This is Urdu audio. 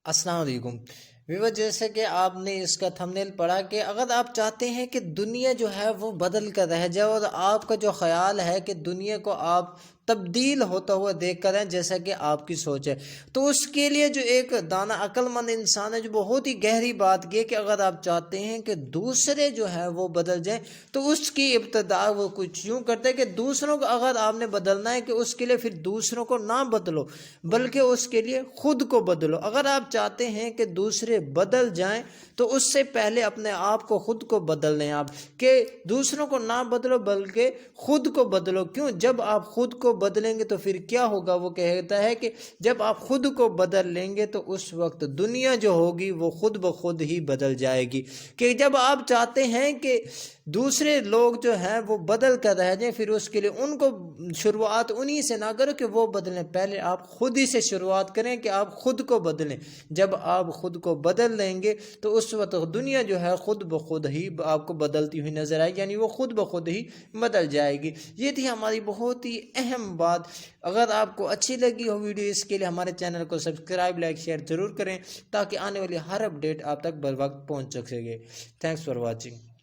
السلام علیکم ویور، جیسے کہ آپ نے اس کا تھمبنیل پڑھا کہ اگر آپ چاہتے ہیں کہ دنیا جو ہے وہ بدل کر رہ جائے اور آپ کا جو خیال ہے کہ دنیا کو آپ تبدیل ہوتا ہوا دیکھ کر ہیں جیسا کہ آپ کی سوچ ہے، تو اس کے لیے جو ایک دانا عقل مند انسان ہے جو بہت ہی گہری بات کی کہ اگر آپ چاہتے ہیں کہ دوسرے جو ہے وہ بدل جائیں تو اس کی ابتدا وہ کچھ یوں کرتے ہیں کہ دوسروں کو اگر آپ نے بدلنا ہے کہ اس کے لیے پھر دوسروں کو نہ بدلو بلکہ اس کے لیے خود کو بدلو۔ اگر آپ چاہتے ہیں کہ دوسرے بدل جائیں تو اس سے پہلے اپنے آپ کو خود کو بدل لیں، آپ کہ دوسروں کو نہ بدلو بلکہ خود کو بدلو۔ کیوں؟ جب آپ خود کو بدلیں گے تو پھر کیا ہوگا؟ وہ کہتا ہے کہ جب آپ خود کو بدل لیں گے تو اس وقت دنیا جو ہوگی وہ خود بخود ہی بدل جائے گی۔ کہ جب آپ چاہتے ہیں کہ دوسرے لوگ جو ہیں وہ بدل کر رہ جائیں، پھر اس کے لیے ان کو شروعات انہی سے نہ کرو کہ وہ بدلیں، پہلے آپ خود ہی سے شروعات کریں کہ آپ خود کو بدلیں۔ جب آپ خود کو بدل لیں گے تو اس وقت دنیا جو ہے خود بخود ہی آپ کو بدلتی ہوئی نظر آئے گی، یعنی وہ خود بخود ہی بدل جائے گی۔ یہ تھی ہماری بہت ہی اہم بات۔ اگر آپ کو اچھی لگی ہو ویڈیو، اس کے لیے ہمارے چینل کو سبسکرائب، لائک، شیئر ضرور کریں تاکہ آنے والی ہر اپڈیٹ آپ تک بر وقت پہنچ سکے۔ Thanks for watching.